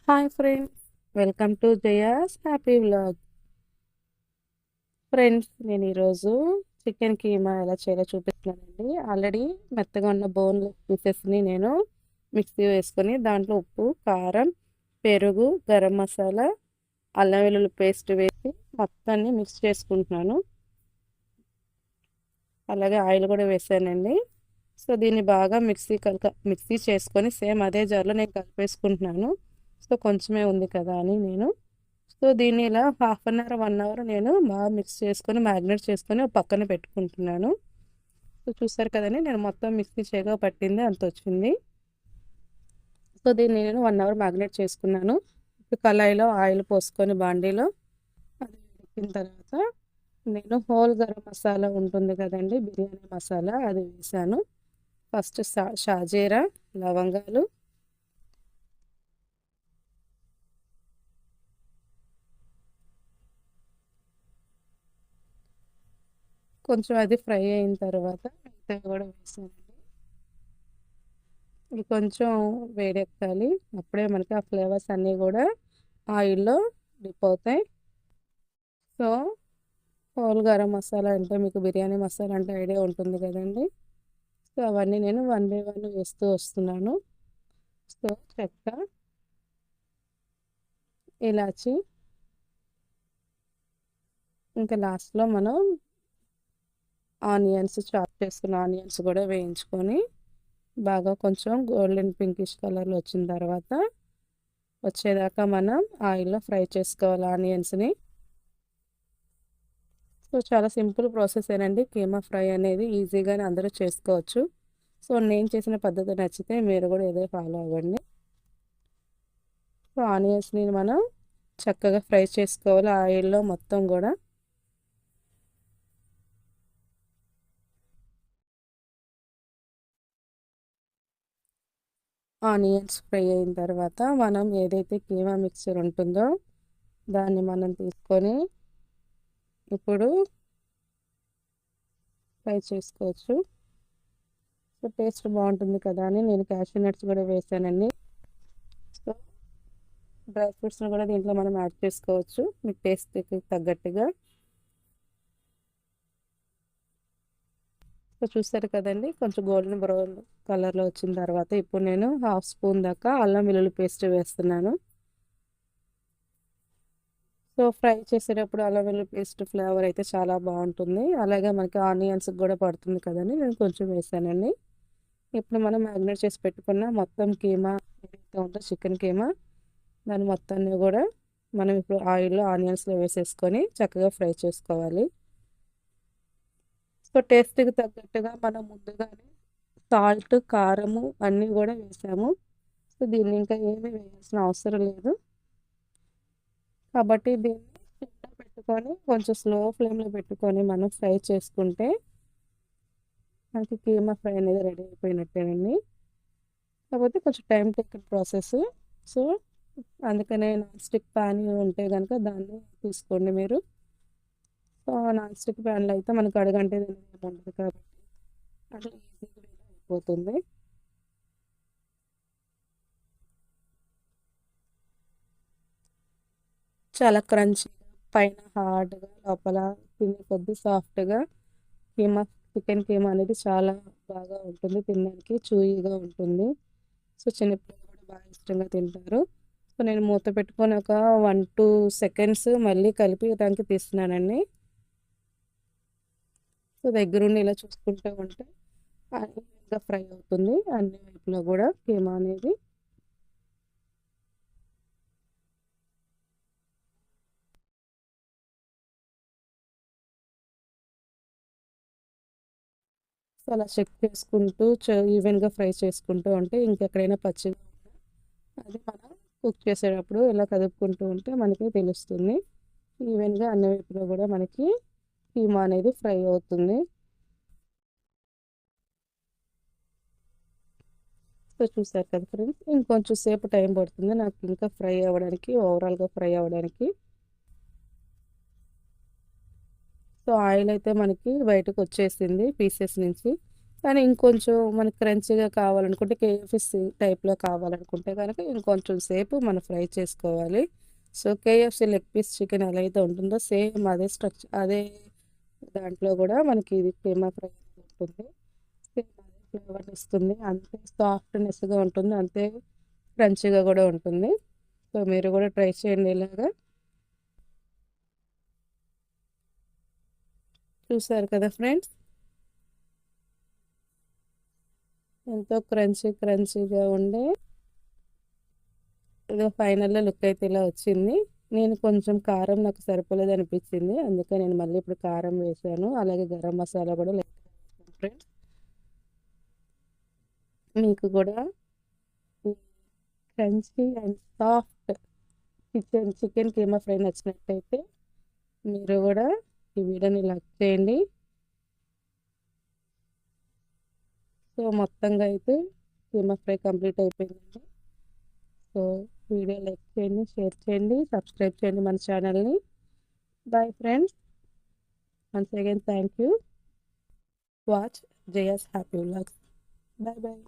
Hi friends, welcome to Jaya's happy vlog. Friends, నేను ఈరోజు chicken keema ఎలా చేయాలో చూపిస్తున్నానండి. ఆల్రెడీ మెత్తగా ఉన్న బోన్లెస్ పీసెస్ని నేను మిక్సీ వేసుకొని దాంట్లో ఉప్పు, కారం, పెరుగు, గరం మసాలా, అల్లం వెల్లుల్లి పేస్ట్ వేసి మొత్తాన్ని మిక్స్ చేసుకుంటున్నాను. అలాగే ఆయిల్ కూడా వేసానండి. సో దీన్ని బాగా మిక్సీ చేసుకొని సేమ్ అదే జార్లో నేను కలిపేసుకుంటున్నాను. సో కొంచెమే ఉంది కదా అని నేను దీన్ని ఇలా హాఫ్ అన్ అవర్ 1 అవర్ నేను బాగా మిక్స్ చేసుకొని మ్యాగ్నేట్ చేసుకొని పక్కన పెట్టుకుంటున్నాను. సో చూసారు కదండి, నేను మొత్తం మిక్సీ చేయగా పట్టింది అంత వచ్చింది. సో దీన్ని నేను 1 అవర్ మ్యాగ్నేట్ చేసుకున్నాను. కళాయిలో ఆయిల్ పోసుకొని బాండీలో అది వేసిన తర్వాత నేను హోల్ గరం మసాలా ఉంటుంది కదండి, బిర్యానీ మసాలా, అది వేసాను. ఫస్ట్ షాజీరా, లవంగాలు, కొంచెం అది ఫ్రై అయిన తర్వాత మిగతా కూడా వేసానండి. ఇది కొంచెం వేడెక్కాలి, అప్పుడే మనకి ఆ ఫ్లేవర్స్ అన్నీ కూడా ఆయిల్లో డిప్ అవుతాయి. సో హోల్ గరం మసాలా అంటే మీకు బిర్యానీ మసాలా అంటే ఐడియా ఉంటుంది కదండి. సో అవన్నీ నేను 1 బై 1 వేస్తూ వస్తున్నాను. సో చెక్క, ఇలాచి, ఇంకా లాస్ట్లో మనం ఆనియన్స్, చాప్ చేసుకున్న ఆనియన్స్ కూడా వేయించుకొని బాగా కొంచెం గోల్డెన్ పింకిష్ కలర్లో వచ్చిన తర్వాత వచ్చేదాకా మనం ఆయిల్లో ఫ్రై చేసుకోవాలి ఆనియన్స్ని. సో చాలా సింపుల్ ప్రాసెస్ ఏనండి, కీమా ఫ్రై అనేది ఈజీగానే అందరూ చేసుకోవచ్చు. సో నేను చేసిన పద్ధతి నచ్చితే మీరు కూడా ఇదే ఫాలో అవ్వండి. సో ఆనియన్స్ని మనం చక్కగా ఫ్రై చేసుకోవాలి ఆయిల్లో మొత్తం కూడా. ఆనియన్స్ ఫ్రై అయిన తర్వాత మనం ఏదైతే కీమా మిక్చర్ ఉంటుందో దాన్ని మనం తీసుకొని ఇప్పుడు ఫ్రై చేసుకోవచ్చు. సో టేస్ట్ బాగుంటుంది కదా అని నేను క్యాష్యూ నట్స్ కూడా వేసానండి. సో డ్రై ఫ్రూట్స్ని కూడా దీంట్లో మనం యాడ్ చేసుకోవచ్చు మీ టేస్ట్కి తగ్గట్టుగా. సో చూస్తారు కదండి, కొంచెం గోల్డెన్ బ్రౌన్ కలర్లో వచ్చిన తర్వాత ఇప్పుడు నేను హాఫ్ స్పూన్ దాకా అల్లం వెల్లుల్లి పేస్ట్ వేస్తున్నాను. సో ఫ్రై చేసేటప్పుడు అల్లం వెల్లుల్లి పేస్ట్ ఫ్లేవర్ అయితే చాలా బాగుంటుంది. అలాగే మనకి ఆనియన్స్ కూడా పడుతుంది కదండి, నేను కొంచెం వేసానండి. ఇప్పుడు మనం మ్యాగ్నేట్ చేసి పెట్టుకున్న మొత్తం కీమా ఏదైతే ఉందో చికెన్ కీమా, దాని మొత్తాన్ని కూడా మనం ఇప్పుడు ఆయిల్లో ఆనియన్స్లో వేసేసుకొని చక్కగా ఫ్రై చేసుకోవాలి. సో టేస్ట్కి తగ్గట్టుగా మనం ముందుగానే సాల్ట్, కారము అన్నీ కూడా వేసాము. సో దీన్ని ఇంకా ఏమీ వేయాల్సిన అవసరం లేదు. కాబట్టి దీన్ని సిమ్లో పెట్టుకొని కొంచెం స్లో ఫ్లేమ్లో పెట్టుకొని మనం ఫ్రై చేసుకుంటే మనకి కీమా ఫ్రై అనేది రెడీ అయిపోయినట్టేనండి. కాకపోతే కొంచెం టైం టేకింగ్ ప్రాసెస్. సో అందుకనే నాన్ స్టిక్ ప్యాన్ ఉంటే కనుక దాన్ని తీసుకోండి మీరు. సో నాన్ స్టిక్ ప్యాన్లో అయితే మనకు అడుగంటేది ఏమి ఉండదు కాబట్టి అట్లా ఈజీగా అయిపోతుంది. చాలా క్రంచీగా, పైన హార్డ్గా, లోపల తినే కొద్ది సాఫ్ట్గా కీమా, చికెన్ కీమా అనేది చాలా బాగా ఉంటుంది, తినడానికి చూయిగా ఉంటుంది. సో చిన్నపిల్లలు కూడా బాగా ఇష్టంగా తింటారు. సో నేను మూత పెట్టుకొని ఒక 1-2 సెకండ్స్ మళ్ళీ కలిపి దానికి తీస్తున్నానండి. సో దగ్గరుండి ఇలా చూసుకుంటూ ఉంటే ఇంకా ఫ్రై అవుతుంది అన్ని వైపులో కూడా కీమా అనేది. సో అలా చెక్ చేసుకుంటూ ఈవెన్గా ఫ్రై చేసుకుంటూ ఉంటే ఇంకెక్కడైనా పచ్చిగా అది మనం కుక్ చేసేటప్పుడు ఇలా కదుపుకుంటూ ఉంటే మనకి తెలుస్తుంది. ఈవెన్గా అన్ని వైపులో కూడా మనకి కీమా అనేది ఫ్రై అవుతుంది. సో చూసారు కదా ఫ్రెండ్స్, ఇంకొంచెం సేపు టైం పడుతుంది నాకు ఇంకా ఫ్రై అవ్వడానికి, ఓవరాల్గా ఫ్రై అవ్వడానికి. సో ఆయిల్ అయితే మనకి బయటకు వచ్చేసింది పీసెస్ నుంచి. కానీ ఇంకొంచెం మనకి క్రంచీగా కావాలనుకుంటే కేఎఫ్సి టైప్లో కావాలనుకుంటే కనుక ఇంకొంచెం సేపు మనం ఫ్రై చేసుకోవాలి. So KFC leg piece chicken ఎలా అయితే ఉంటుందో సేమ్ అదే స్ట్రక్చర్, అదే దాంట్లో కూడా మనకి ఇది కీమా ఫ్రై ఉంటుంది. సేమ్ అదే ఫ్లేవర్ ఇస్తుంది, అంతే సాఫ్ట్నెస్గా ఉంటుంది, అంతే క్రంచీగా కూడా ఉంటుంది. సో మీరు కూడా ట్రై చేయండి ఇలాగా. చూసారు కదా ఫ్రెండ్స్, ఎంతో క్రంచీగా ఉండే ఇదో ఫైనల్లో లుక్ అయితే ఇలా వచ్చింది. నేను కొంచెం కారం నాకు సరిపోలేదు అనిపించింది, అందుకే నేను మళ్ళీ ఇప్పుడు కారం వేసాను. అలాగే గరం మసాలా కూడా లైట్గా వేసాను ఫ్రెండ్స్. మీకు కూడా crunchy and soft chicken keema fry నచ్చినట్టయితే మీరు కూడా ఈ వీడియోని లైక్ చేయండి. సో మొత్తంగా అయితే కీమా ఫ్రై కంప్లీట్ అయిపోయిందండి. సో వీడియో లైక్ చేయండి, షేర్ చేయండి, సబ్స్క్రైబ్ చేయండి మన ఛానల్ని. Bye friends, once again thank you watch Jaya's happy vlogs. Bye bye.